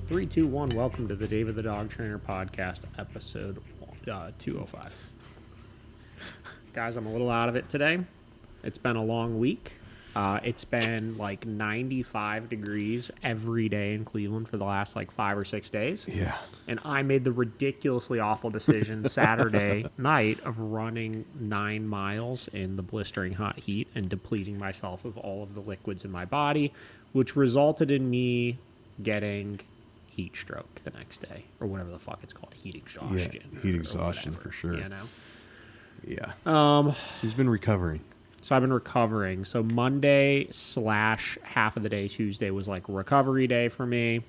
3, 2, 1. Welcome to the David the Dog Trainer podcast, episode 205. Guys, I'm a little out of it today. It's been a long week. It's been like 95 degrees every day in Cleveland for the last like 5 or 6 days. Yeah. And I made the ridiculously awful decision Saturday night of running 9 miles in the blistering hot heat and depleting myself of all of the liquids in my body, which resulted in me getting heat stroke the next day, or whatever the fuck it's called, heat exhaustion. Yeah, heat exhaustion for sure. You know? Yeah. He's been recovering. So I've been recovering. So Monday / half of the day, Tuesday was like recovery day for me.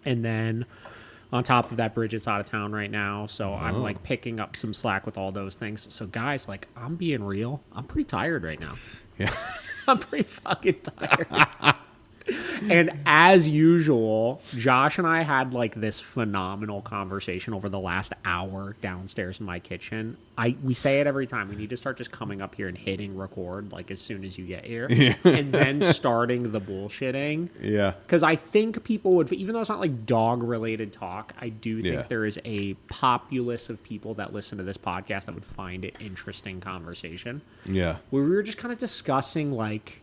And then on top of that, Bridget's out of town right now. So I'm like picking up some slack with all those things. So guys, like, I'm being real. I'm pretty tired right now. Yeah. I'm pretty fucking tired. And as usual, Josh and I had like this phenomenal conversation over the last hour downstairs in my kitchen. We say it every time. We need to start just coming up here and hitting record like as soon as you get here. Yeah. And then starting the bullshitting. Yeah. Because I think people would, even though it's not like dog related talk, I do think there is a populace of people that listen to this podcast that would find it interesting conversation. Yeah. Where we were just kind of discussing like,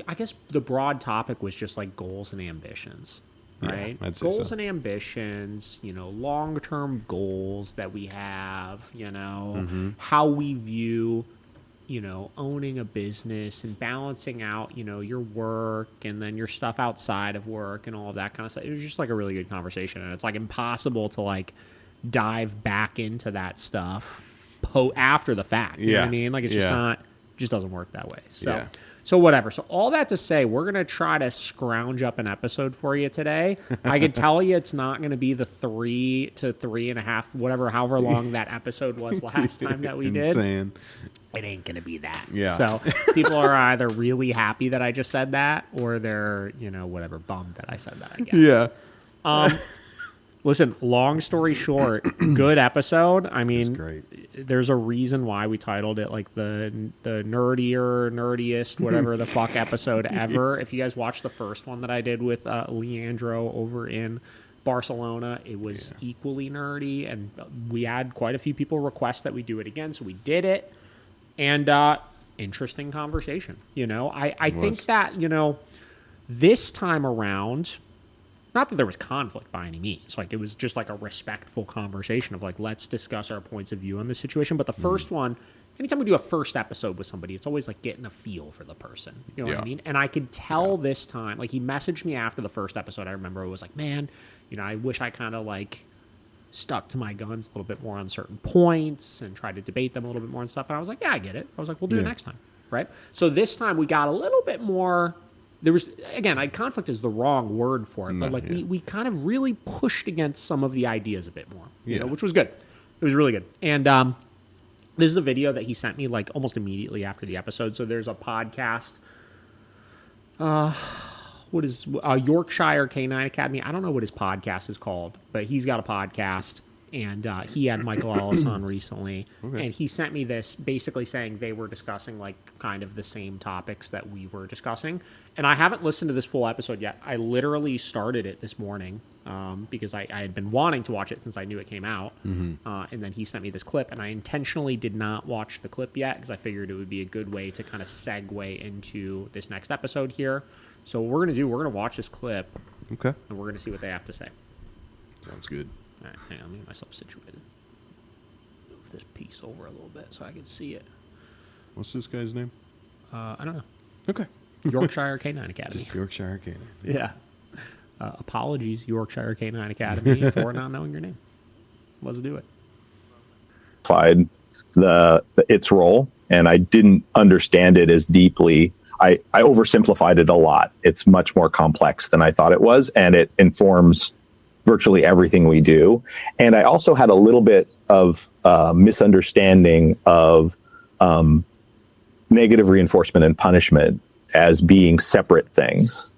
I guess the broad topic was just like goals and ambitions, right? Yeah, I'd say goals so. And ambitions, you know, long-term goals that we have, you know, how we view, you know, owning a business and balancing out, you know, your work and then your stuff outside of work and all of that kind of stuff. It was just like a really good conversation. And it's like impossible to like dive back into that stuff after the fact. You know what I mean? Like it's just not, just doesn't work that way. So. So whatever. So all that to say, we're going to try to scrounge up an episode for you today. I can tell you it's not going to be the 3 to 3.5, whatever, however long that episode was last time that we did. It ain't going to be that. Yeah. So people are either really happy that I just said that or they're, you know, whatever, bummed that I said that, I guess. Yeah. Listen, long story short, good episode. I mean, great. There's a reason why we titled it like the nerdiest, whatever the fuck episode ever. If you guys watched the first one that I did with Leandro over in Barcelona, it was equally nerdy, and we had quite a few people request that we do it again, so we did it. And interesting conversation. You know, I think that, you know, this time around, not that there was conflict by any means. Like, it was just like a respectful conversation of like, let's discuss our points of view on the situation. But the first one, anytime we do a first episode with somebody, it's always like getting a feel for the person. You know what I mean? And I could tell this time, like he messaged me after the first episode. I remember it was like, man, you know, I wish I kind of like stuck to my guns a little bit more on certain points and tried to debate them a little bit more and stuff. And I was like, yeah, I get it. I was like, we'll do it next time. Right. So this time we got a little bit more. There was, again, conflict is the wrong word for it, but like we kind of really pushed against some of the ideas a bit more, you know, which was good. It was really good. And this is a video that he sent me like almost immediately after the episode. So there's a podcast. What is Yorkshire Canine Academy? I don't know what his podcast is called, but he's got a podcast. And he had Michael Ellis on recently, and he sent me this basically saying they were discussing like kind of the same topics that we were discussing. And I haven't listened to this full episode yet. I literally started it this morning because I had been wanting to watch it since I knew it came out. And then he sent me this clip, and I intentionally did not watch the clip yet because I figured it would be a good way to kind of segue into this next episode here. So what we're going to do, we're going to watch this clip, and we're going to see what they have to say. Sounds good. All right, hang on, let me get myself situated. Move this piece over a little bit so I can see it. What's this guy's name? I don't know. Okay. Yorkshire Canine Academy. Just Yorkshire Canine. Yeah. Apologies, Yorkshire Canine Academy, for not knowing your name. Let's do it. Its role, and I didn't understand it as deeply. I oversimplified it a lot. It's much more complex than I thought it was, and it informs virtually everything we do. And I also had a little bit of misunderstanding of negative reinforcement and punishment as being separate things.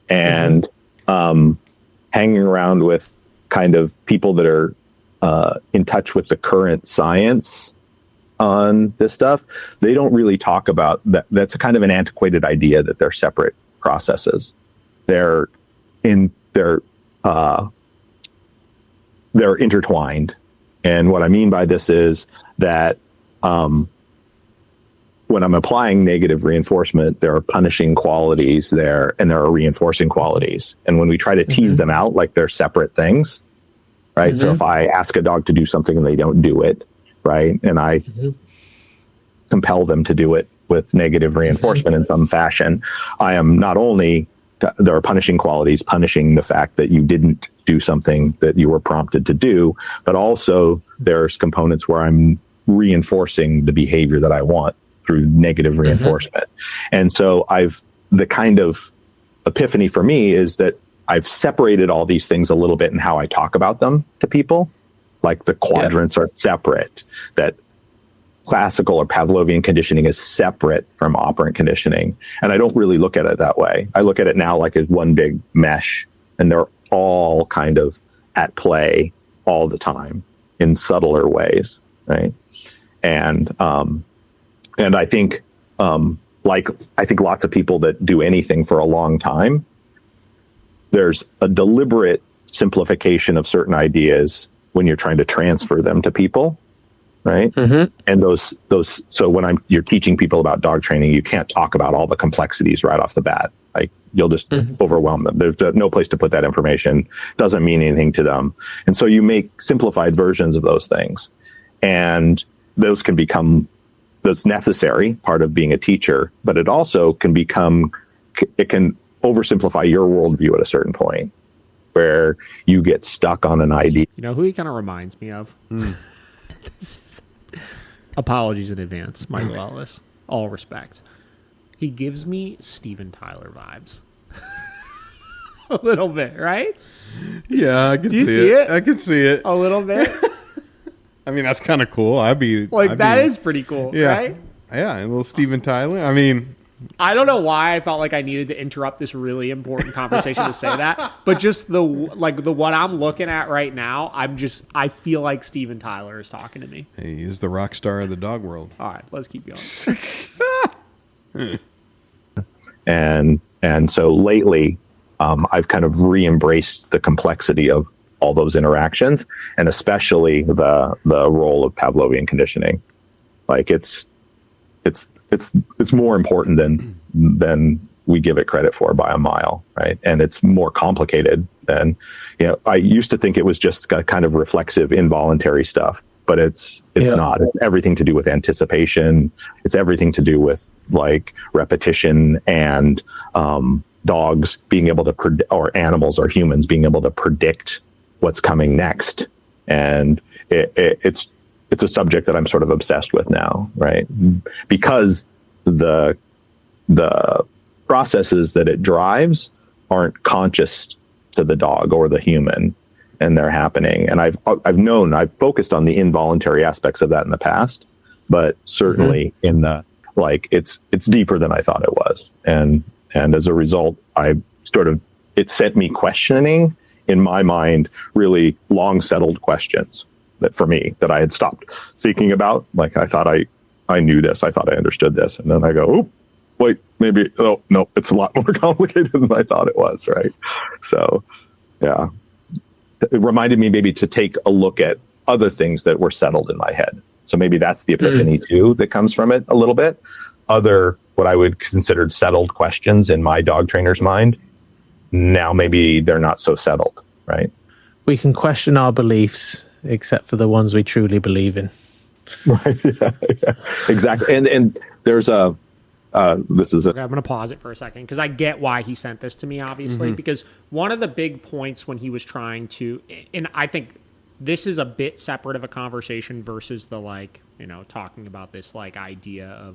And hanging around with kind of people that are in touch with the current science on this stuff, they don't really talk about that. That's a kind of an antiquated idea that they're separate processes. They're in they're intertwined. And what I mean by this is that when I'm applying negative reinforcement, there are punishing qualities there and there are reinforcing qualities. And when we try to tease them out like they're separate things, right? So if I ask a dog to do something and they don't do it, right? And I compel them to do it with negative reinforcement in some fashion, I am not only, there are punishing qualities, punishing the fact that you didn't do something that you were prompted to do, but also there's components where I'm reinforcing the behavior that I want through negative reinforcement. And so the kind of epiphany for me is that I've separated all these things a little bit in how I talk about them to people. Like the quadrants are separate, that classical or Pavlovian conditioning is separate from operant conditioning. And I don't really look at it that way. I look at it now like as one big mesh, and they're all kind of at play all the time in subtler ways, right? And I think, I think lots of people that do anything for a long time, there's a deliberate simplification of certain ideas when you're trying to transfer them to people, right? And those. So when you're teaching people about dog training, you can't talk about all the complexities right off the bat. Like you'll just overwhelm them. There's no place to put that information. Doesn't mean anything to them. And so you make simplified versions of those things, and those can become. That's necessary part of being a teacher, but it also can oversimplify your worldview at a certain point where you get stuck on an idea. You know who he kind of reminds me of? Apologies in advance, Michael Ellis. All respect. He gives me Steven Tyler vibes. A little bit, right? Yeah, I can see it. I can see it. A little bit. I mean, that's kind of cool. That is pretty cool, right? Yeah, a little Steven Tyler. I mean, I don't know why I felt like I needed to interrupt this really important conversation to say that, but just the what I'm looking at right now, I feel like Steven Tyler is talking to me. Hey, he's the rock star of the dog world. All right, let's keep going. And so lately, I've kind of re-embraced the complexity of all those interactions, and especially the role of Pavlovian conditioning. Like it's more important than we give it credit for by a mile, right? And it's more complicated than, I used to think it was just kind of reflexive, involuntary stuff, but it's not. It's everything to do with anticipation. It's everything to do with like repetition and dogs being able to or animals or humans being able to predict what's coming next. And it's a subject that I'm sort of obsessed with now, right? Because the processes that it drives aren't conscious to the dog or the human, and they're happening. And I've focused on the involuntary aspects of that in the past, but certainly in the, it's deeper than I thought it was. And as a result, it sent me questioning, in my mind, really long settled questions that for me that I had stopped thinking about. Like I thought I knew this. I thought I understood this. And then I go, oh, wait, maybe, oh, no, it's a lot more complicated than I thought it was. Right. So, yeah, it reminded me maybe to take a look at other things that were settled in my head. So maybe that's the epiphany too, that comes from it a little bit. Other, what I would consider settled questions in my dog trainer's mind, now maybe they're not so settled, right? We can question our beliefs, except for the ones we truly believe in. Right. Yeah, exactly. And there's I'm going to pause it for a second because I get why he sent this to me, obviously, because one of the big points when he was trying to, and I think this is a bit separate of a conversation versus the talking about this idea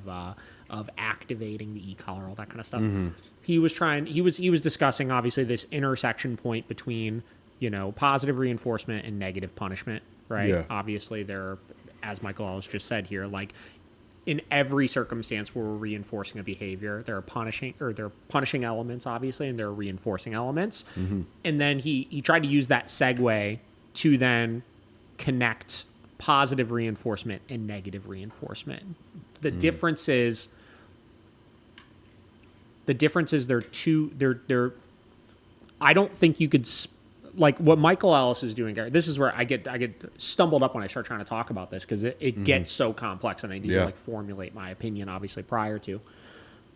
of activating the e-collar, all that kind of stuff. He was discussing obviously this intersection point between, positive reinforcement and negative punishment, right? Yeah. Obviously there, as Michael Ellis just said here, in every circumstance where we're reinforcing a behavior, there are punishing elements, obviously, and there are reinforcing elements. And then he tried to use that segue to then connect positive reinforcement and negative reinforcement. The difference is they're I don't think you could like what Michael Ellis is doing. This is where I get stumbled up when I start trying to talk about this, because it gets so complex, and I need to like formulate my opinion obviously prior to.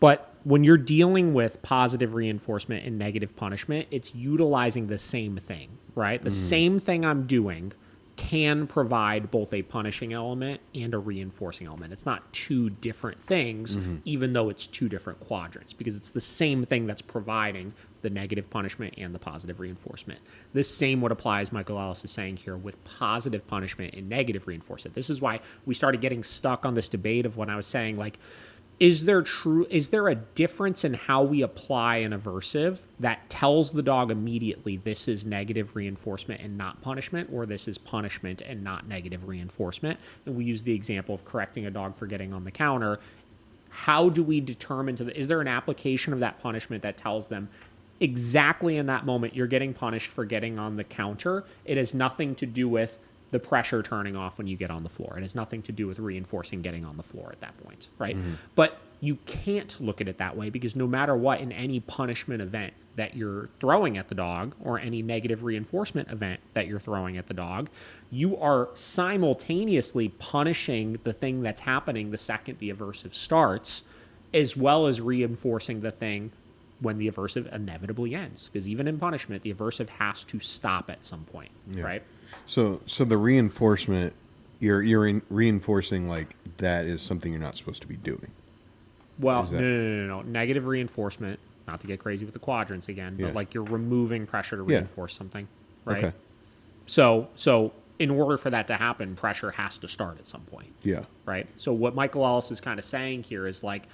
But when you're dealing with positive reinforcement and negative punishment, it's utilizing the same thing, right? The same thing I'm doing can provide both a punishing element and a reinforcing element. It's not two different things, even though it's two different quadrants, because it's the same thing that's providing the negative punishment and the positive reinforcement. The same would apply, as Michael Ellis is saying here, with positive punishment and negative reinforcement. This is why we started getting stuck on this debate of when I was saying, like, is there a difference in how we apply an aversive that tells the dog immediately this is negative reinforcement and not punishment, or this is punishment and not negative reinforcement? And we use the example of correcting a dog for getting on the counter. How do we determine is there an application of that punishment that tells them exactly in that moment you're getting punished for getting on the counter? It has nothing to do with the pressure turning off when you get on the floor. It has nothing to do with reinforcing getting on the floor at that point, right? But you can't look at it that way, because no matter what, in any punishment event that you're throwing at the dog, or any negative reinforcement event that you're throwing at the dog, you are simultaneously punishing the thing that's happening the second the aversive starts, as well as reinforcing the thing when the aversive inevitably ends. Because even in punishment, the aversive has to stop at some point, right? So the reinforcement, you're reinforcing like that is something you're not supposed to be doing. Well, no. Negative reinforcement, not to get crazy with the quadrants again, but like you're removing pressure to reinforce something, right? Okay. So in order for that to happen, pressure has to start at some point. Yeah. Right? So what Michael Ellis is kind of saying here is, like,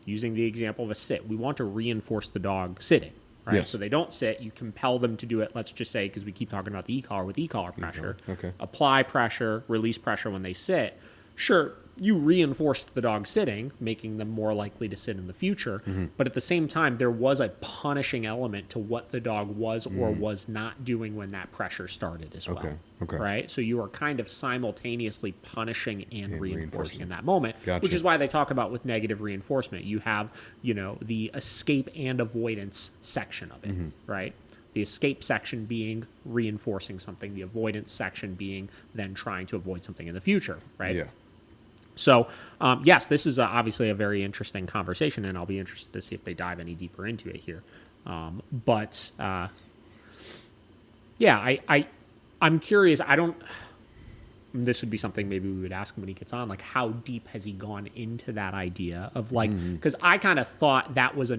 using the example of a sit, we want to reinforce the dog sitting. Right? Yes. So they don't sit. You compel them to do it. Let's just say, because we keep talking about the e-collar, with e-collar pressure. Okay. Apply pressure, release pressure when they sit. Sure, you reinforced the dog sitting, making them more likely to sit in the future. But at the same time, there was a punishing element to what the dog was or was not doing when that pressure started as well. Okay. Right? So you are kind of simultaneously punishing and reinforcing in that moment, Gotcha. which is why they talk about with negative reinforcement. You have, the escape and avoidance section of it, right? The escape section being reinforcing something, the avoidance section being then trying to avoid something in the future, right? Yeah. So, yes, this is obviously a very interesting conversation, and I'll be interested to see if they dive any deeper into it here. I'm curious. This would be something maybe we would ask him when he gets on, like, how deep has he gone into that idea of, like, because I kind of thought that was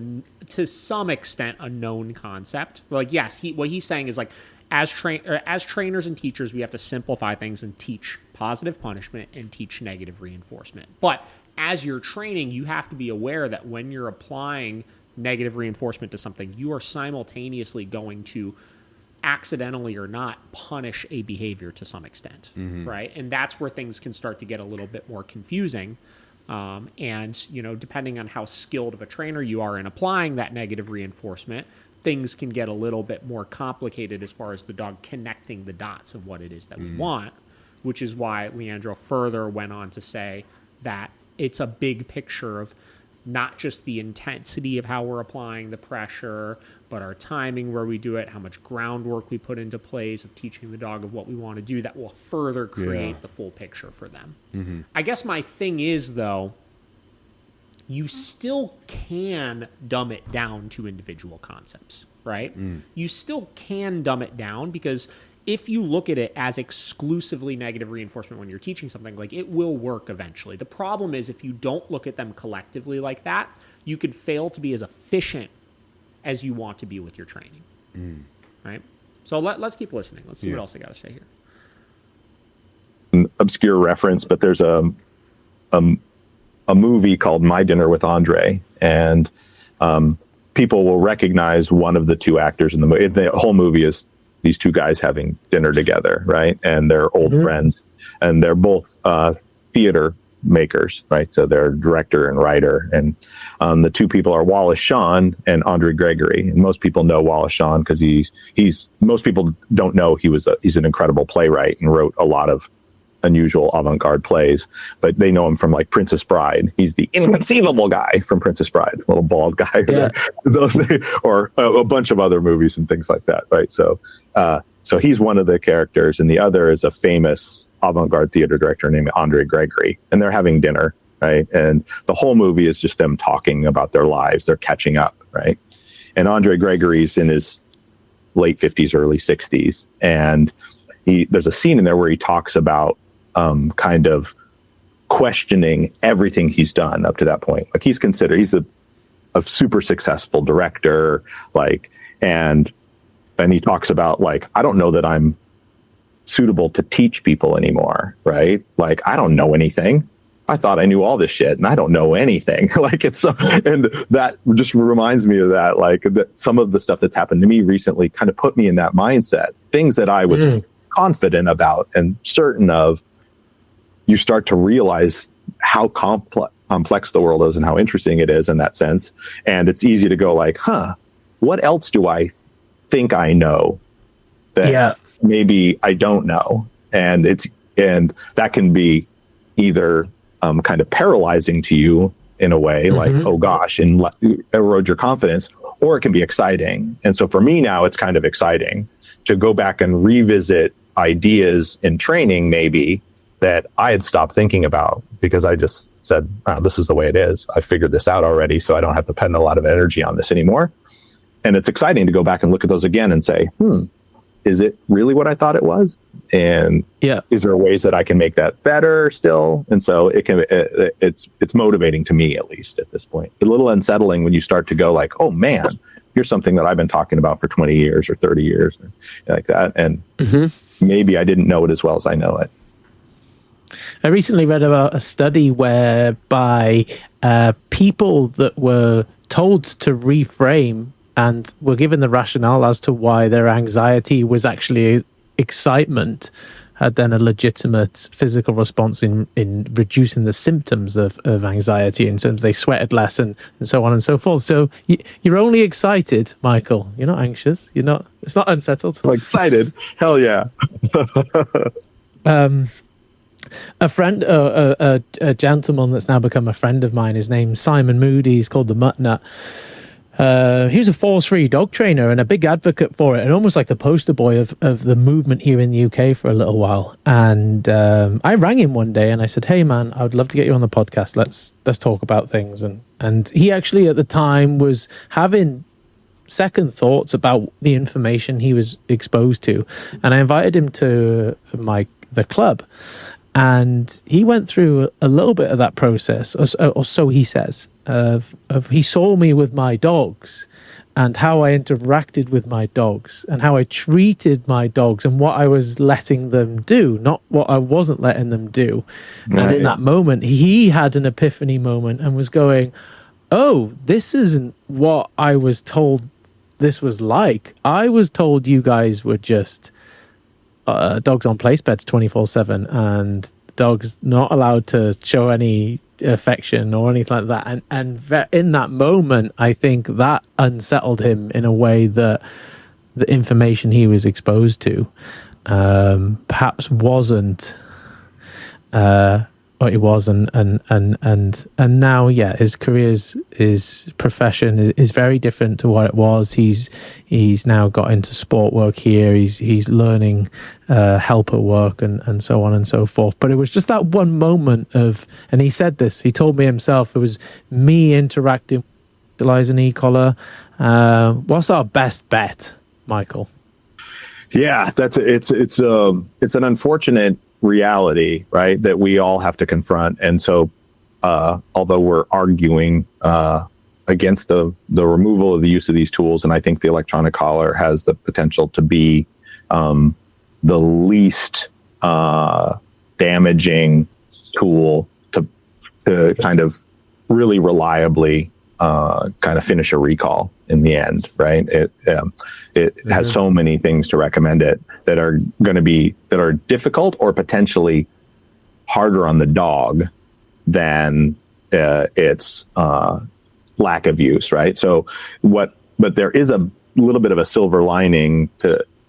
to some extent a known concept. Like, yes, what he's saying is, like, as trainers and teachers, we have to simplify things and teach positive punishment and teach negative reinforcement. But as you're training, you have to be aware that when you're applying negative reinforcement to something, you are simultaneously going to, accidentally or not, punish a behavior to some extent, right? And that's where things can start to get a little bit more confusing. And depending on how skilled of a trainer you are in applying that negative reinforcement, things can get a little bit more complicated as far as the dog connecting the dots of what it is that we want, which is why Leandro further went on to say that it's a big picture of not just the intensity of how we're applying the pressure, but our timing where we do it, how much groundwork we put into place of teaching the dog of what we want to do that will further create the full picture for them. I guess my thing is, though, you still can dumb it down to individual concepts, right? You still can dumb it down, because if you look at it as exclusively negative reinforcement when you're teaching something, like, it will work eventually. The problem is, if you don't look at them collectively like that, you could fail to be as efficient as you want to be with your training, right? So let's keep listening. Let's see what else I got to say here. An obscure reference, but there's a movie called My Dinner with Andre, and people will recognize one of the two actors in the movie. The whole movie is these two guys having dinner together, right? And they're old friends, and they're both theater makers, right? So they're director and writer, and the two people are Wallace Shawn and Andre Gregory. And most people know Wallace Shawn because most people don't know he's an incredible playwright and wrote a lot of unusual avant-garde plays, but they know him from like Princess Bride. He's the inconceivable guy from Princess Bride, little bald guy. Yeah. Or a bunch of other movies and things like that, right? So he's one of the characters, and the other is a famous avant-garde theater director named Andre Gregory, and they're having dinner, right? And the whole movie is just them talking about their lives. They're catching up, right? And Andre Gregory's in his late 50s, early 60s, and there's a scene in there where he talks about kind of questioning everything he's done up to that point. Like he's a super successful director, like, and he talks about like, I don't know that I'm suitable to teach people anymore, right? Like, I don't know anything. I thought I knew all this shit and I don't know anything. Like it's so, and that just reminds me of that, like that some of the stuff that's happened to me recently kind of put me in that mindset. Things that I was confident about and certain of, you start to realize how complex the world is and how interesting it is in that sense. And it's easy to go like, what else do I think I know that maybe I don't know? And that can be either kind of paralyzing to you in a way, like, oh gosh, and erode your confidence, or it can be exciting. And so for me now, it's kind of exciting to go back and revisit ideas in training maybe that I had stopped thinking about because I just said, this is the way it is. I figured this out already, so I don't have to spend a lot of energy on this anymore. And it's exciting to go back and look at those again and say, is it really what I thought it was? And is there ways that I can make that better still? And so it's motivating to me, at least at this point. A little unsettling when you start to go like, oh man, here's something that I've been talking about for 20 years or 30 years or like that. And maybe I didn't know it as well as I know it. I recently read about a study whereby people that were told to reframe and were given the rationale as to why their anxiety was actually excitement had then a legitimate physical response in reducing the symptoms of anxiety in terms they sweated less and so on and so forth. So you're only excited, Michael. You're not anxious. It's not unsettled. I'm excited. Hell yeah. A friend, a gentleman that's now become a friend of mine, his name's Simon Moody. He's called the Mutt Nut. He was a force-free dog trainer and a big advocate for it, and almost like the poster boy of the movement here in the UK for a little while. And I rang him one day and I said, "Hey man, I would love to get you on the podcast. Let's talk about things." And he actually at the time was having second thoughts about the information he was exposed to, and I invited him to the club. And he went through a little bit of that process, or so he says, of he saw me with my dogs and how I interacted with my dogs and how I treated my dogs and what I was letting them do, not what I wasn't letting them do. Right. And in that moment, he had an epiphany moment and was going, oh, this isn't what I was told this was like. I was told you guys were just dogs on place beds 24/7 and dogs not allowed to show any affection or anything like that. And in that moment, I think that unsettled him in a way that the information he was exposed to perhaps wasn't what it was. And now, his career, his profession is very different to what it was. He's now got into sport work here. He's learning helper work and so on and so forth. But it was just that one moment of, and he said this, he told me himself, it was me interacting with Eliza and E-collar. What's our best bet, Michael? Yeah, it's an unfortunate reality, right, that we all have to confront. And so although we're arguing against the removal of the use of these tools, and I think the electronic collar has the potential to be the least damaging tool to kind of really reliably kind of finish a recall in the end, right? It has so many things to recommend it that are difficult or potentially harder on the dog than its lack of use, right? So but there is a little bit of a silver lining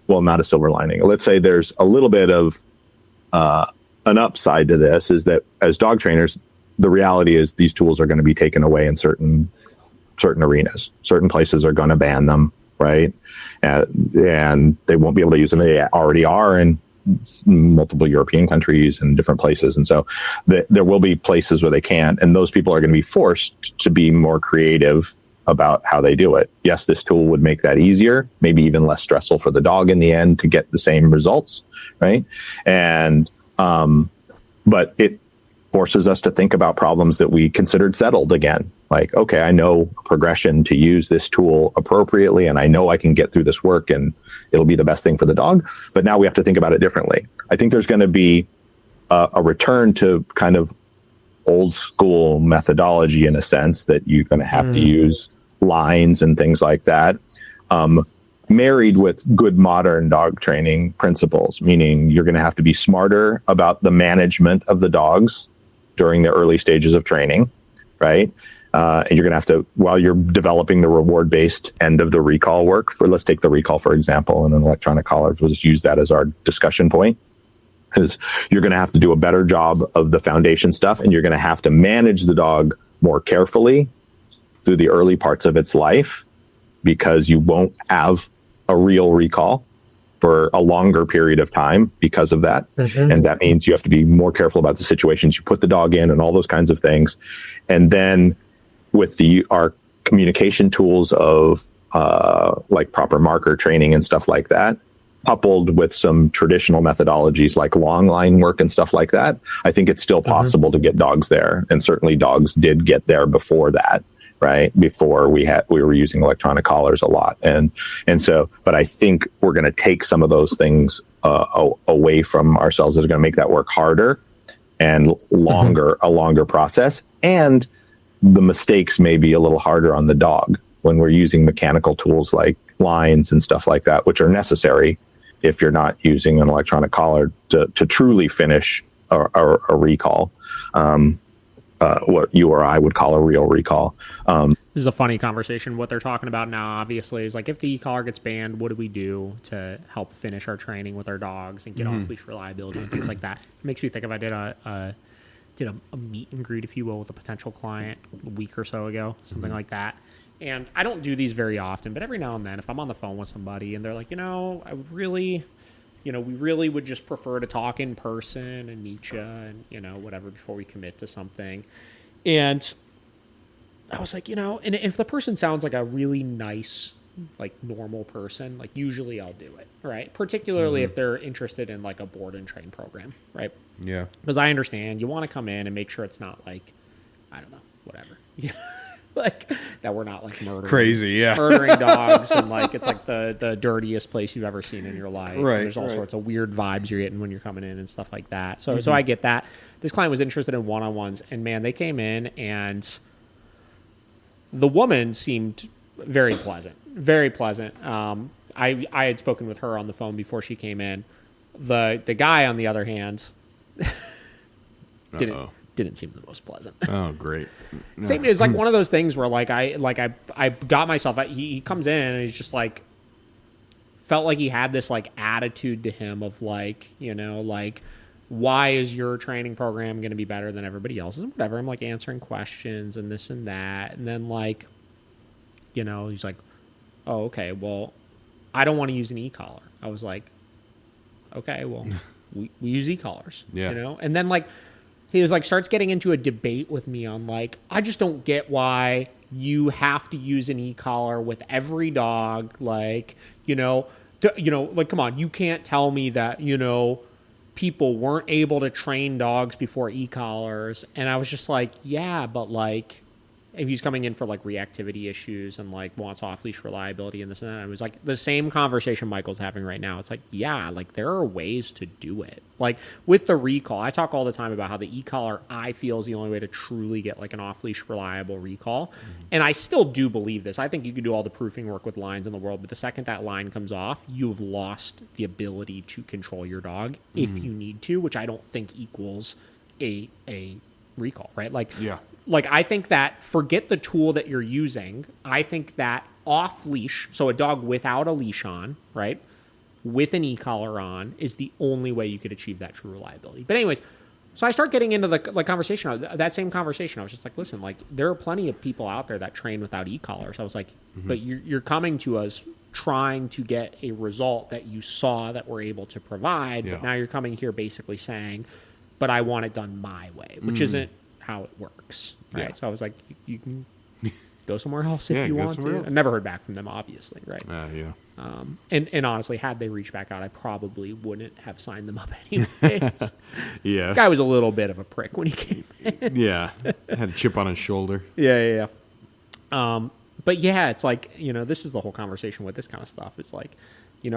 not a silver lining. Let's say there's a little bit of an upside to this is that as dog trainers, the reality is these tools are going to be taken away in certain arenas. Certain places are going to ban them, right? And they won't be able to use them. They already are in multiple European countries and different places. And so there will be places where they can't. And those people are going to be forced to be more creative about how they do it. Yes, this tool would make that easier, maybe even less stressful for the dog in the end to get the same results, right? And but it forces us to think about problems that we considered settled again. Like, okay, I know progression to use this tool appropriately, and I know I can get through this work and it'll be the best thing for the dog. But now we have to think about it differently. I think there's going to be a return to kind of old school methodology in a sense that you're going to have to use lines and things like that, married with good modern dog training principles, meaning you're going to have to be smarter about the management of the dogs during the early stages of training, right? And you're going to have to, while you're developing the reward-based end of the recall work, let's take the recall, for example, and an electronic collar, we'll just use that as our discussion point, is you're going to have to do a better job of the foundation stuff, and you're going to have to manage the dog more carefully through the early parts of its life, because you won't have a real recall for a longer period of time because of that. And that means you have to be more careful about the situations you put the dog in and all those kinds of things. And then with our communication tools of like proper marker training and stuff like that, coupled with some traditional methodologies like long line work and stuff like that, I think it's still possible to get dogs there. And certainly dogs did get there before that, right? Before we were using electronic collars a lot. And so, but I think we're going to take some of those things away from ourselves. It's going to make that work harder and a longer process. And the mistakes may be a little harder on the dog when we're using mechanical tools like lines and stuff like that, which are necessary if you're not using an electronic collar to truly finish a recall. What you or I would call a real recall. This is a funny conversation. What they're talking about now, obviously, is like, if the e-collar gets banned, what do we do to help finish our training with our dogs and get off-leash reliability and things like that? It makes me think of, I did a meet and greet, if you will, with a potential client a week or so ago, something like that. And I don't do these very often, but every now and then, if I'm on the phone with somebody and they're like, I would really, we really would just prefer to talk in person and meet you and, whatever, before we commit to something. And I was like, and if the person sounds like a really nice, like normal person, like usually I'll do it, right? Particularly if they're interested in like a board and train program, right? Yeah. Because I understand you want to come in and make sure it's not like, I don't know, whatever. Like that we're not like murdering dogs, and like it's like the dirtiest place you've ever seen in your life. Right. And there's all sorts of weird vibes you're getting when you're coming in and stuff like that. So I get that. This client was interested in one-on-ones, and man, they came in and the woman seemed very pleasant. Very pleasant. I had spoken with her on the phone before she came in. The guy, on the other hand, didn't seem the most pleasant. Oh, great. No. Same, it's like one of those things where I got myself. He comes in and he's just like, felt like he had this like attitude to him of like, like, why is your training program going to be better than everybody else's? And whatever. I'm like answering questions and this and that, and then like, he's like, oh, okay, well, I don't want to use an e-collar. I was like, okay, well, we use e-collars, and then like. He was like, starts getting into a debate with me on like, I just don't get why you have to use an e-collar with every dog. Like, like, come on, you can't tell me that, people weren't able to train dogs before e-collars. And I was just like, yeah, but like, and he's coming in for like reactivity issues and like wants off-leash reliability and this and that. And it was like the same conversation Michael's having right now. It's like, yeah, like there are ways to do it. Like with the recall, I talk all the time about how the e-collar I feel is the only way to truly get like an off-leash reliable recall. And I still do believe this. I think you can do all the proofing work with lines in the world, but the second that line comes off, you've lost the ability to control your dog if you need to, which I don't think equals a recall, right? Like, yeah. Like, I think that, forget the tool that you're using. I think that off leash, so a dog without a leash on, right? with an e-collar on is the only way you could achieve that true reliability. But anyways, so I start getting into the conversation, that same conversation. I was just like, listen, like there are plenty of people out there that train without e-collars. I was like, but you're coming to us trying to get a result that you saw that we're able to provide. But now you're coming here basically saying, but I want it done my way, which isn't how it works. Right. Yeah. So I was like, you can go somewhere else if you want to. Else. I never heard back from them, obviously. Right. Yeah. And honestly, had they reached back out, I probably wouldn't have signed them up anyways. Yeah. Guy was a little bit of a prick when he came in. Yeah. Had a chip on his shoulder. Yeah. But yeah, it's like, this is the whole conversation with this kind of stuff. It's like,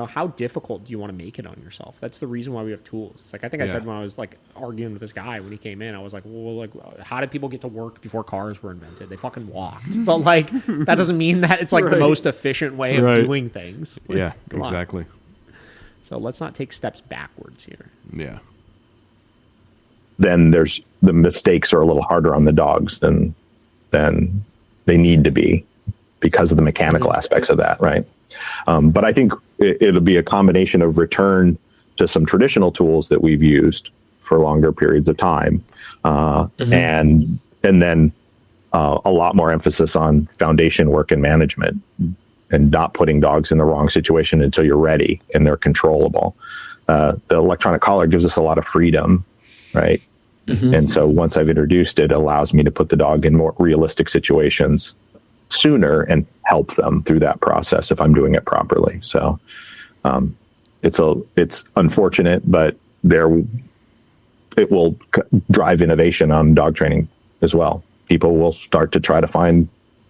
how difficult do you want to make it on yourself? That's the reason why we have tools. It's like, I think I said when I was like arguing with this guy when he came in, I was like, well, like, how did people get to work before cars were invented? They fucking walked. But like, that doesn't mean that it's like the most efficient way of doing things. Like, Yeah, exactly. So let's not take steps backwards here. Yeah. Then the mistakes are a little harder on the dogs than they need to be because of the mechanical aspects of that, right? But I think it'll be a combination of return to some traditional tools that we've used for longer periods of time, and then a lot more emphasis on foundation work and management, and not putting dogs in the wrong situation until you're ready and they're controllable. The electronic collar gives us a lot of freedom, right? And so once I've introduced it, it allows me to put the dog in more realistic situations sooner and help them through that process if I'm doing it properly. So it's unfortunate, but it will drive innovation on dog training as well. People will start to try to find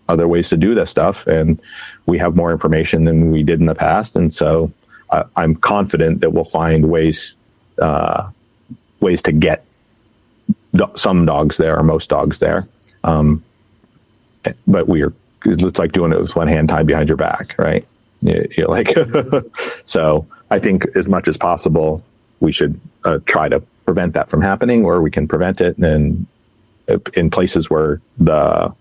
other ways to do this stuff, and we have more information than we did in the past. And so I'm confident that we'll find ways to get some dogs there or most dogs there. But it's like doing it with one hand tied behind your back, right? You're like, so I think as much as possible, we should try to prevent that from happening, or we can prevent it. And in places where the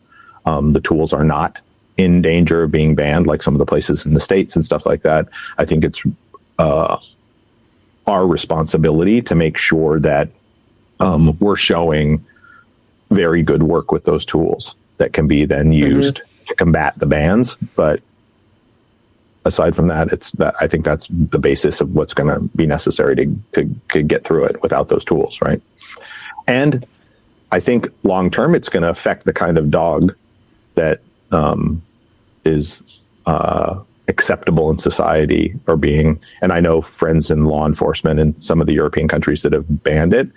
tools are not in danger of being banned, like some of the places in the States and stuff like that, I think it's our responsibility to make sure that we're showing very good work with those tools that can be then used to combat the bans. But aside from that, I think that's the basis of what's going to be necessary to get through it without those tools, right? And I think long term, it's going to affect the kind of dog that is acceptable in society or being. And I know friends in law enforcement in some of the European countries that have banned it,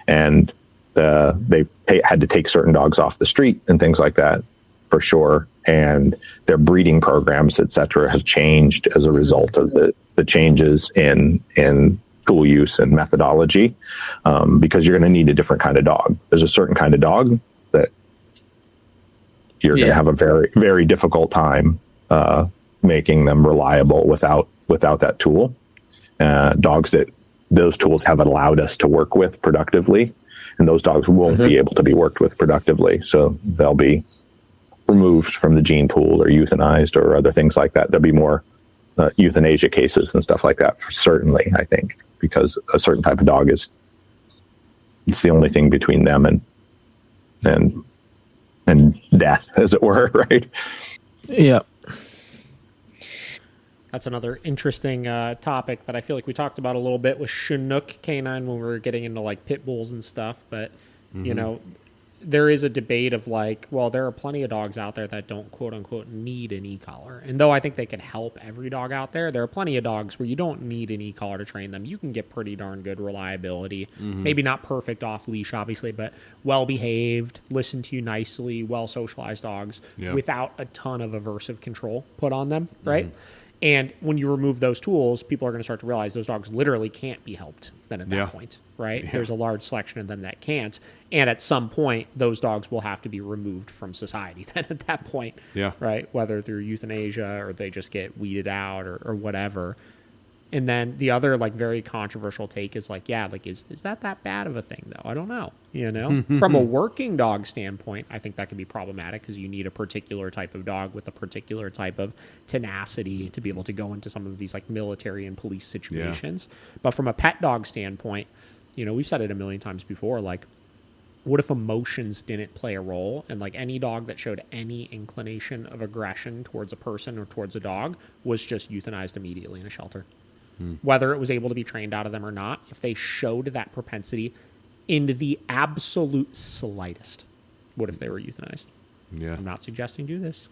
and they had to take certain dogs off the street and things like that, for sure. And their breeding programs, et cetera, have changed as a result of the changes in tool use and methodology, because you're going to need a different kind of dog. There's a certain kind of dog that you're going to have a very, very difficult time making them reliable without that tool. Dogs that those tools have allowed us to work with productively, and those dogs won't be able to be worked with productively. So they'll be removed from the gene pool or euthanized or other things like that. There'll be more euthanasia cases and stuff like that, certainly, I think, because a certain type of dog it's the only thing between them and death, as it were, right? Yeah. That's another interesting topic that I feel like we talked about a little bit with Chinook canine when we were getting into like pit bulls and stuff. But, there is a debate of like, well, there are plenty of dogs out there that don't quote unquote need an e-collar. And though I think they can help every dog out there, there are plenty of dogs where you don't need an e-collar to train them. You can get pretty darn good reliability. Maybe not perfect off leash, obviously, but well behaved, listen to you nicely, well socialized dogs without a ton of aversive control put on them, right? And when you remove those tools, people are going to start to realize those dogs literally can't be helped then at that point, right? Yeah. There's a large selection of them that can't. And at some point, those dogs will have to be removed from society then at that point, right? Whether through euthanasia or they just get weeded out or whatever. And then the other like very controversial take is like, yeah, like is that bad of a thing though? I don't know. You know, from a working dog standpoint, I think that can be problematic because you need a particular type of dog with a particular type of tenacity to be able to go into some of these like military and police situations. But from a pet dog standpoint, you know, we've said it a million times before, like, what if emotions didn't play a role, and like any dog that showed any inclination of aggression towards a person or towards a dog was just euthanized immediately in a shelter? Whether it was able to be trained out of them or not, if they showed that propensity in the absolute slightest, what if they were euthanized? Yeah. I'm not suggesting do this.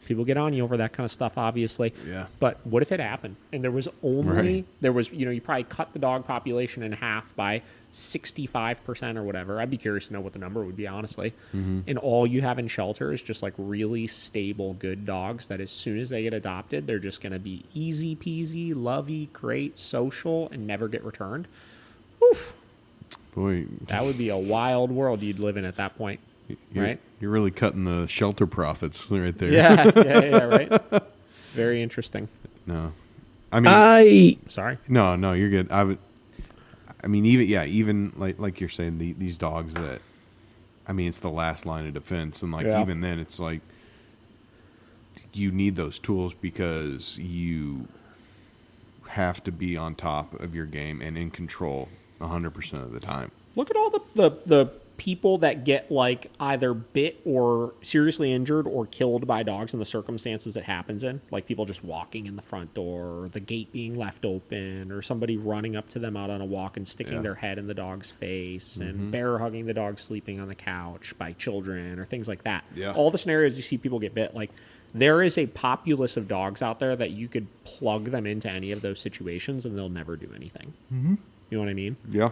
People get on you over that kind of stuff, obviously. Yeah. But what if it happened? And there was only, Right. there was, you know, you probably cut the dog population in half by 65% or whatever. I'd be curious to know what the number would be, honestly. And all you have in shelter is just like really stable, good dogs that as soon as they get adopted, they're just going to be easy peasy, lovey, great, social, and never get returned. Oof. Boy, That would be a wild world you'd live in at that point. Right? You're really cutting the shelter profits right there. Yeah, right. Very interesting. No, I mean, Sorry. no, you're good. I mean, even like you're saying, these dogs that, I mean, it's the last line of defense, and like even then, it's like you need those tools because you have to be on top of your game and in control 100% of the time. Look at all the people that get like either bit or seriously injured or killed by dogs in the circumstances it happens in, like people just walking in the front door, or the gate being left open, or somebody running up to them out on a walk and sticking their head in the dog's face, and bear hugging the dog sleeping on the couch by children, or things like that. All the scenarios you see people get bit, like there is a populace of dogs out there that you could plug them into any of those situations and they'll never do anything. You know what I mean? Yeah.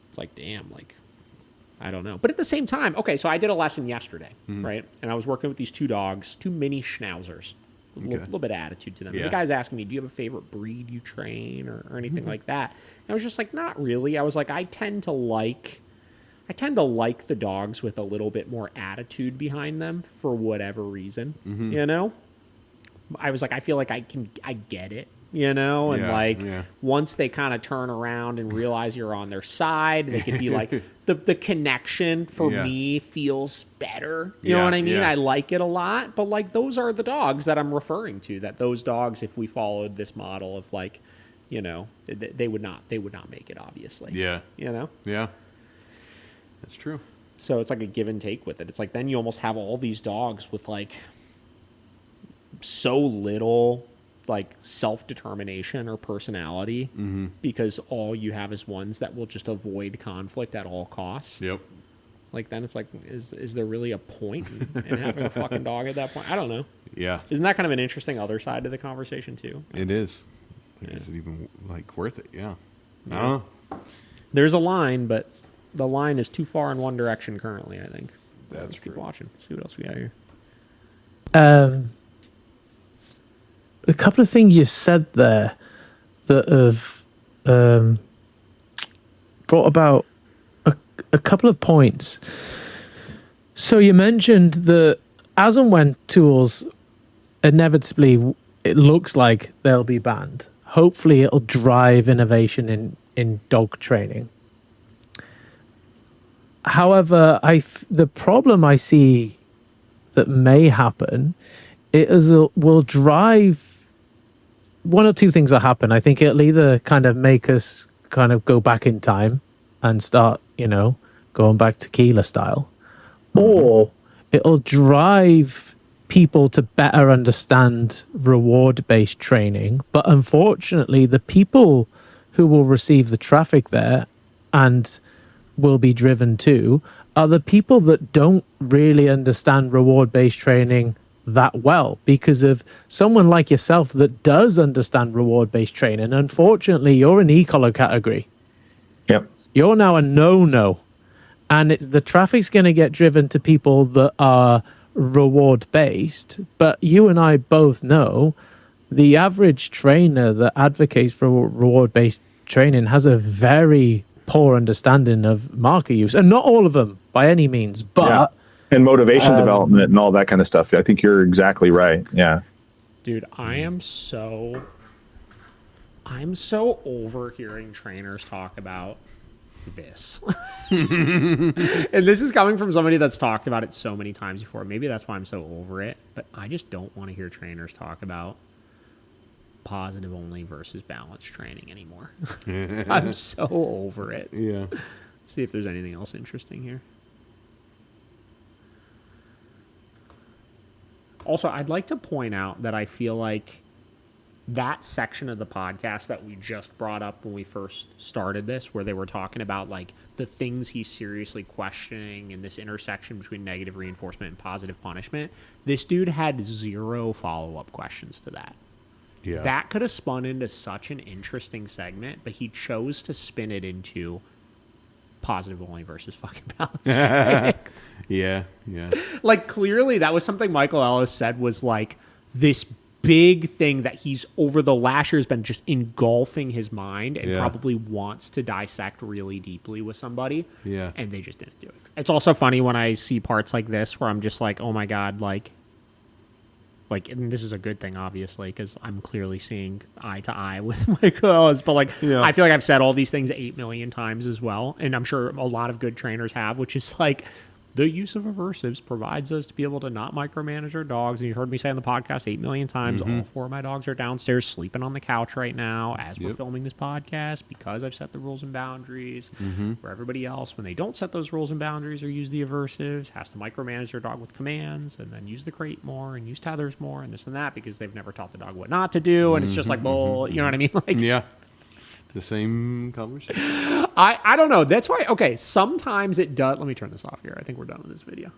It's like, damn, like, I don't know. But at the same time, okay, so I did a lesson yesterday, right? And I was working with these two dogs, two mini schnauzers, a little bit of attitude to them. And the guy's asking me, do you have a favorite breed you train or anything like that? And I was just like, not really. I was like, I tend to like the dogs with a little bit more attitude behind them for whatever reason, you know? I was like, I feel like I get it. You know, and once they kind of turn around and realize you're on their side, they could be like, the connection for me feels better. You know what I mean? I like it a lot. But like, those are the dogs that I'm referring to, that those dogs, if we followed this model of like, you know, they would not make it, obviously. Yeah. You know? Yeah. That's true. So it's like a give and take with it. It's like, then you almost have all these dogs with like so little like self-determination or personality, because all you have is ones that will just avoid conflict at all costs. Yep. Like, then it's like, is there really a point in having a fucking dog at that point? I don't know. Yeah. Isn't that kind of an interesting other side to the conversation too? It is. Like, is it even like worth it? Yeah. I don't know. There's a line, but the line is too far in one direction currently, I think. That's Let's true. keep watching. See what else we got here. A couple of things you said there that have brought about a couple of points. So you mentioned that as and when tools inevitably, it looks like they'll be banned. Hopefully it'll drive innovation in dog training. However, the problem I see that may happen, will drive one or two things that happen. I think it'll either kind of make us kind of go back in time and start, you know, going back to Keeler style, or it'll drive people to better understand reward-based training. But unfortunately, the people who will receive the traffic there and will be driven to are the people that don't really understand reward-based training that well, because of someone like yourself that does understand reward-based training. Unfortunately, you're an e-collar category. Yep. You're now a no-no. And the traffic's going to get driven to people that are reward-based. But you and I both know the average trainer that advocates for reward-based training has a very poor understanding of marker use. And not all of them, by any means, but... And motivation development and all that kind of stuff. I think you're exactly right. Yeah. Dude, I am so I'm so over hearing trainers talk about this. And this is coming from somebody that's talked about it so many times before. Maybe that's why I'm so over it. But I just don't want to hear trainers talk about positive only versus balanced training anymore. I'm so over it. Yeah. Let's see if there's anything else interesting here. Also, I'd like to point out that I feel like that section of the podcast that we just brought up when we first started this, where they were talking about like the things he's seriously questioning and this intersection between negative reinforcement and positive punishment, this dude had 0 follow-up questions to that. Yeah. That could have spun into such an interesting segment, but he chose to spin it into positive only versus fucking balanced. Yeah. Like, clearly that was something Michael Ellis said was like this big thing that he's over the last year has been just engulfing his mind and probably wants to dissect really deeply with somebody. Yeah. And they just didn't do it. It's also funny when I see parts like this where I'm just like, oh my God, like, and this is a good thing, obviously, because I'm clearly seeing eye to eye with Michael Ellis. But, like, I feel like I've said all these things 8 million times as well. And I'm sure a lot of good trainers have, which is, like, the use of aversives provides us to be able to not micromanage our dogs. And you heard me say on the podcast 8 million times, all 4 of my dogs are downstairs sleeping on the couch right now as we're filming this podcast because I've set the rules and boundaries. Where everybody else, when they don't set those rules and boundaries or use the aversives, has to micromanage their dog with commands and then use the crate more and use tethers more and this and that because they've never taught the dog what not to do. And it's just like, well, you know what I mean? Like, Yeah. The same conversation. I don't know. That's why, okay, sometimes it does. Let me turn this off here. I think we're done with this video.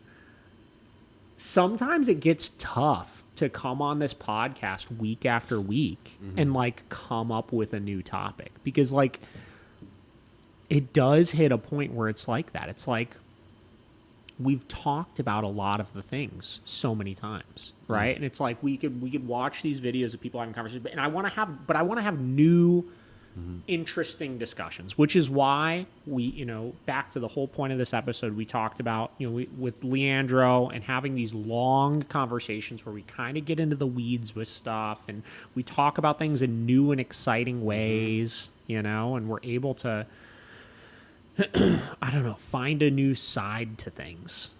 Sometimes it gets tough to come on this podcast week after week and, like, come up with a new topic. Because, like, it does hit a point where it's like that. It's like we've talked about a lot of the things so many times, right? And it's like we could watch these videos of people having conversations, and I want to have new interesting discussions, which is why we, back to the whole point of this episode, we talked about, with Leandro and having these long conversations where we kind of get into the weeds with stuff and we talk about things in new and exciting ways, and we're able to, I don't know, find a new side to things,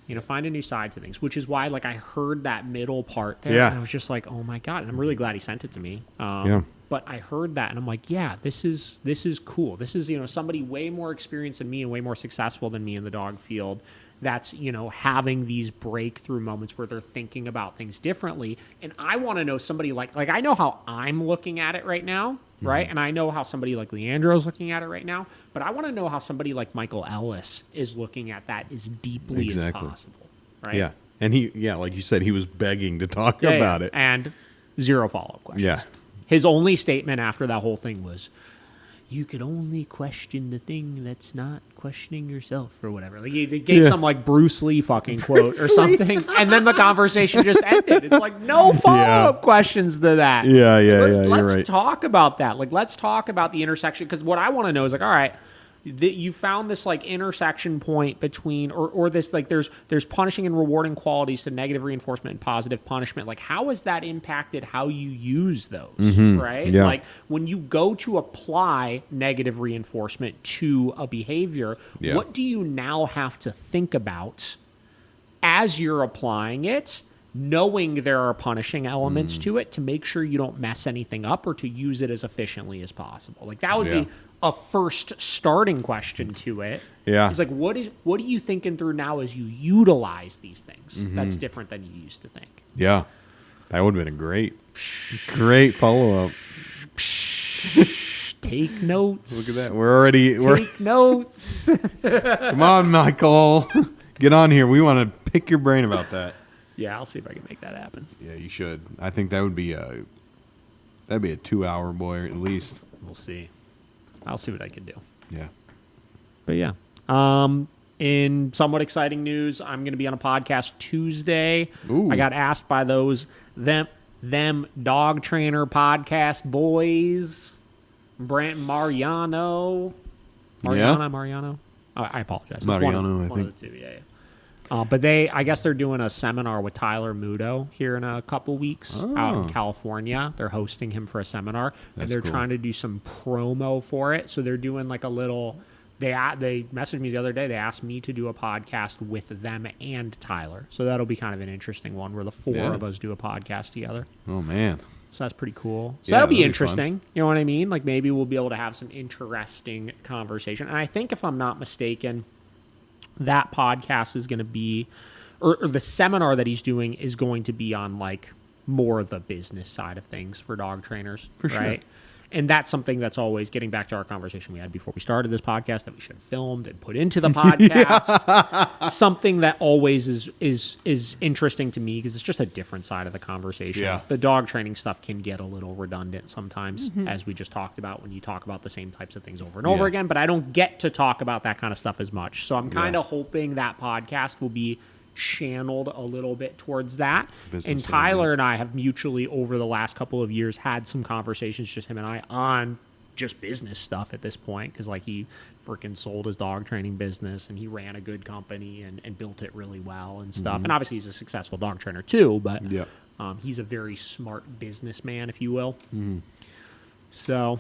which is why, like, I heard that middle part there and I was just like, oh my God. And I'm really glad he sent it to me. But I heard that and I'm like, yeah, this is cool. This is, somebody way more experienced than me and way more successful than me in the dog field that's, having these breakthrough moments where they're thinking about things differently. And I want to know somebody like I know how I'm looking at it right now, right? And I know how somebody like Leandro's looking at it right now, but I want to know how somebody like Michael Ellis is looking at that as deeply as possible, right? Yeah. And like you said, he was begging to talk about it. And 0 follow-up questions. Yeah. His only statement after that whole thing was, you could only question the thing that's not questioning yourself or whatever. Like, he gave some like Bruce Lee fucking quote or something. And then the conversation just ended. It's like, no follow-up questions to that. Let's talk about that. Like, let's talk about the intersection. Because what I want to know is, like, all right, you found this like intersection point between or this, like, there's punishing and rewarding qualities to negative reinforcement and positive punishment. Like, how has that impacted how you use those, right? Like, when you go to apply negative reinforcement to a behavior, what do you now have to think about as you're applying it, knowing there are punishing elements to it, to make sure you don't mess anything up or to use it as efficiently as possible? Like, that would be a first starting question to it. It's like, what are you thinking through now as you utilize these things that's different than you used to think? Yeah. That would have been a great follow-up. Take notes. Look at that. Take notes. Come on, Michael. Get on here. We want to pick your brain about that. Yeah, I'll see if I can make that happen. Yeah, you should. I think that would be that'd be a 2-hour boy at least. We'll see. I'll see what I can do. Yeah. But yeah. In somewhat exciting news, I'm going to be on a podcast Tuesday. Ooh. I got asked by them dog trainer podcast boys, Brant Mariano. Yeah? Mariano. Oh, I apologize. It's Mariano, one I of think. the two. Yeah. But I guess they're doing a seminar with Tyler Muto here in a couple weeks out in California. They're hosting him for a seminar, and they're trying to do some promo for it. So they're doing like a little. They messaged me the other day. They asked me to do a podcast with them and Tyler. So that'll be kind of an interesting one where the four of us do a podcast together. Oh man. So that's pretty cool. So that'll be interesting. You know what I mean? Like maybe we'll be able to have some interesting conversation. And I think if I'm not mistaken, that podcast is going to be, or the seminar that he's doing is going to be on like more of the business side of things for dog trainers. For sure. Right? And that's something that's always getting back to our conversation we had before we started this podcast that we should have filmed and put into the podcast. Something that always is interesting to me because it's just a different side of the conversation. Yeah. The dog training stuff can get a little redundant sometimes, as we just talked about when you talk about the same types of things over and over again. But I don't get to talk about that kind of stuff as much. So I'm kind of hoping that podcast will be channeled a little bit towards that. And Tyler and I have mutually over the last couple of years had some conversations, just him and I, on just business stuff at this point, because like he freaking sold his dog training business and he ran a good company and built it really well and stuff. And obviously he's a successful dog trainer too, but he's a very smart businessman, if you will. So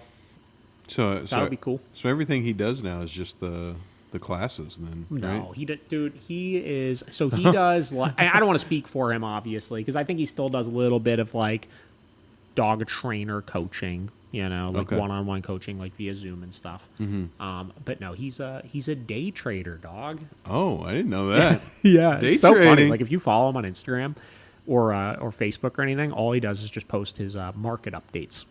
that'll be cool. So everything he does now is just the classes then, No, right? he is. So he does. I don't want to speak for him, obviously, because I think he still does a little bit of like dog trainer coaching, like one-on-one coaching, like via Zoom and stuff. But no, he's a day trader, dog. Oh, I didn't know that. Day it's so funny. Like if you follow him on Instagram or Facebook or anything, all he does is just post his market updates.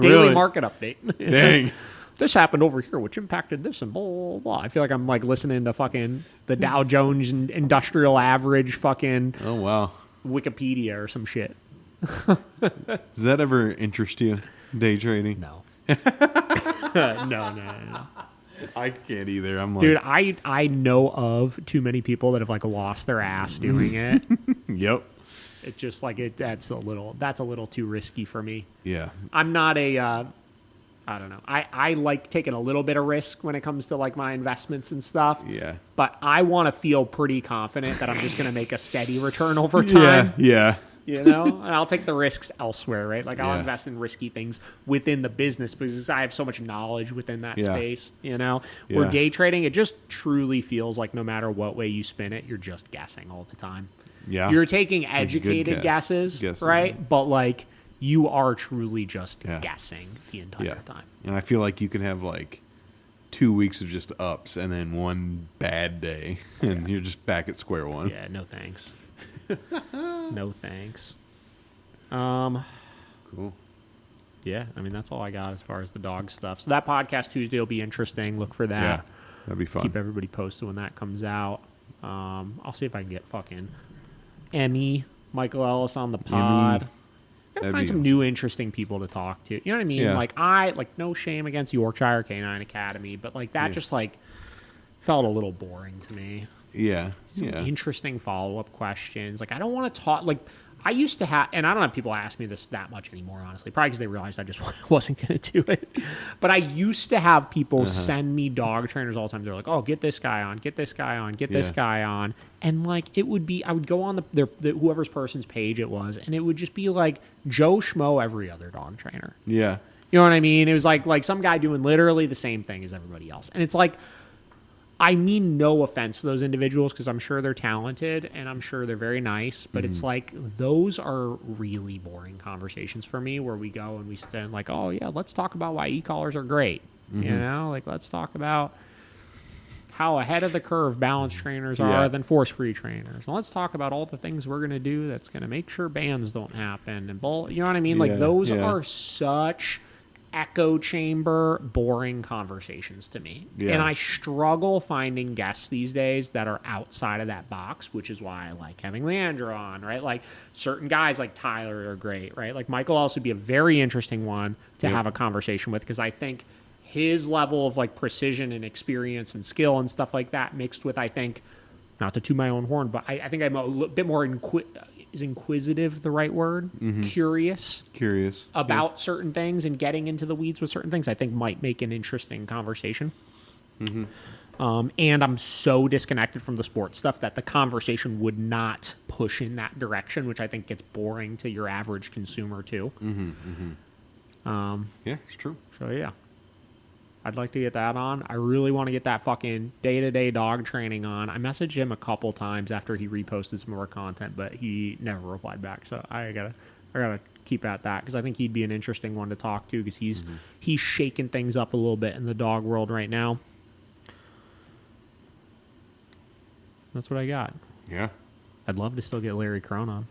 Daily market update. Dang. This happened over here, which impacted this, and blah, blah, blah. I feel like I'm like listening to fucking the Dow Jones Industrial Average fucking Wikipedia or some shit. Does that ever interest you, day trading? No. No. I can't either. I'm like, dude, I know of too many people that have like lost their ass doing it. Yep. It's just like that's a little too risky for me. Yeah. I'm not a I don't know. I like taking a little bit of risk when it comes to like my investments and stuff. Yeah. But I want to feel pretty confident that I'm just going to make a steady return over time. Yeah. And I'll take the risks elsewhere, right? Like I'll invest in risky things within the business because I have so much knowledge within that space, Where day trading, it just truly feels like no matter what way you spin it, you're just guessing all the time. Yeah. You're taking educated guesses, right? But like you are truly just guessing the entire time. And I feel like you can have like 2 weeks of just ups and then one bad day and you're just back at square one. Yeah, no thanks. No thanks. Cool. Yeah, I mean, that's all I got as far as the dog stuff. So that podcast Tuesday will be interesting. Look for that. Yeah, that'd be fun. Keep everybody posted when that comes out. I'll see if I can get fucking Michael Ellis on the pod. Gotta find some new interesting people to talk to. You know what I mean? Yeah. Like no shame against Yorkshire Canine Academy, but like that just like felt a little boring to me. Yeah. Some interesting follow-up questions. Like I don't want to talk like I used to have, and I don't have people ask me this that much anymore, honestly. Probably because they realized I just wasn't going to do it. But I used to have people send me dog trainers all the time. They're like, "Oh, get this guy on, get this guy on, get this guy on," and like it would be, I would go on the whoever's person's page it was, and it would just be like Joe Schmo, every other dog trainer. Yeah, you know what I mean? It was like some guy doing literally the same thing as everybody else, and it's like. I mean no offense to those individuals because I'm sure they're talented and I'm sure they're very nice, but it's like those are really boring conversations for me where we go and we stand like, oh yeah, let's talk about why e-collars are great. Like let's talk about how ahead of the curve balance trainers are than force-free trainers. And let's talk about all the things we're going to do that's going to make sure bans don't happen. And you know what I mean? Like those are such echo chamber boring conversations to me, and I struggle finding guests these days that are outside of that box, which is why I like having Leandro on, right? Like certain guys like Tyler are great, right? Like Michael Ellis would be a very interesting one to have a conversation with because I think his level of like precision and experience and skill and stuff like that mixed with, I think, not to toot my own horn, but I think I'm a bit more is inquisitive the right word? Curious about certain things and getting into the weeds with certain things, I think might make an interesting conversation. And I'm so disconnected from the sports stuff that the conversation would not push in that direction, which I think gets boring to your average consumer too. Yeah, it's true. So yeah, I'd like to get that on. I really want to get that fucking day-to-day dog training on. I messaged him a couple times after he reposted some of our content, but he never replied back. So I gotta keep at that because I think he'd be an interesting one to talk to because he's shaking things up a little bit in the dog world right now. That's what I got. Yeah, I'd love to still get Larry Crone on.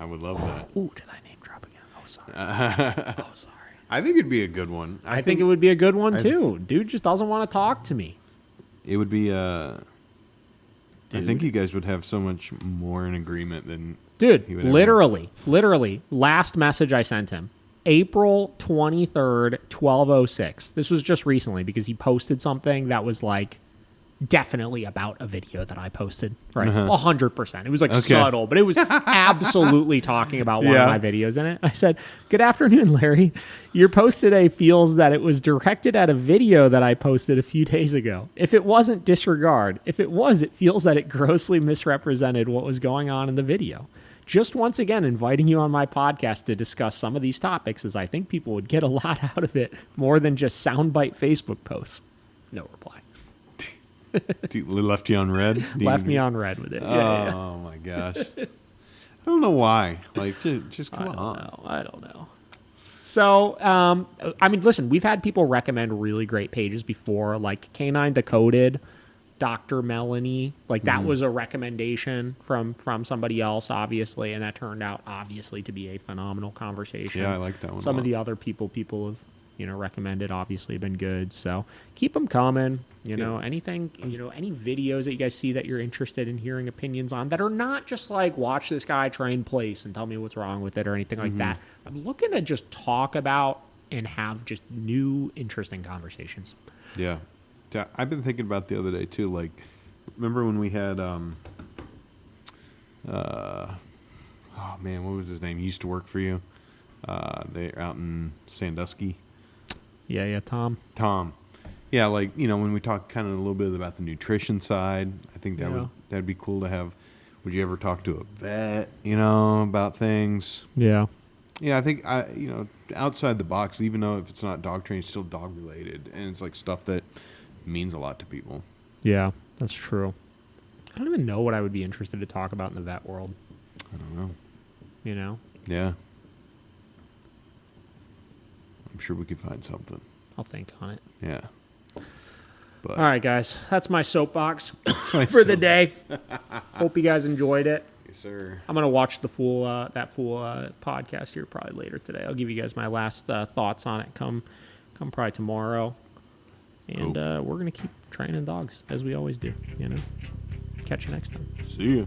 I would love that. Ooh, did I name drop again? Oh, sorry. Oh, sorry. I think it'd be a good one. I think it would be a good one, too. Dude just doesn't want to talk to me. It would be, I think you guys would have so much more in agreement than... Dude, literally, last message I sent him, April 23rd, 12:06. This was just recently because he posted something that was like definitely about a video that I posted, right? 100%. It was like subtle, but it was absolutely talking about one of my videos in it. I said, "Good afternoon, Larry. Your post today feels that it was directed at a video that I posted a few days ago. If it wasn't, disregard. If it was, it feels that it grossly misrepresented what was going on in the video. Just once again, inviting you on my podcast to discuss some of these topics as I think people would get a lot out of it more than just soundbite Facebook posts." No reply. Left you on red? Left me on red with it. Oh, my gosh. I don't know why. Like, just come on. I don't know. So, I mean, listen, we've had people recommend really great pages before, like Canine Decoded, Dr. Melanie. Like, that was a recommendation from somebody else, obviously, and that turned out, obviously, to be a phenomenal conversation. Yeah, I like that one. Some of the other people have, recommended, obviously, have been good. So keep them coming. Anything, any videos that you guys see that you're interested in hearing opinions on that are not just like, watch this guy train place and tell me what's wrong with it or anything like that. I'm looking to just talk about and have just new, interesting conversations. Yeah. I've been thinking about the other day, too. Like, remember when we had, oh, man, what was his name? He used to work for you. They're out in Sandusky. Yeah, Tom. Yeah, like, when we talk kind of a little bit about the nutrition side, I think that'd be cool to have. Would you ever talk to a vet, about things? Yeah. Yeah, I think, outside the box, even though if it's not dog training, it's still dog related. And it's like stuff that means a lot to people. Yeah, that's true. I don't even know what I would be interested to talk about in the vet world. I don't know. Yeah. I'm sure we could find something. I'll think on it. Yeah. But all right, guys. That's my soapbox for the day. Hope you guys enjoyed it. Yes, sir. I'm gonna watch the full podcast here probably later today. I'll give you guys my last thoughts on it. Come probably tomorrow, and we're gonna keep training dogs as we always do. Catch you next time. See ya.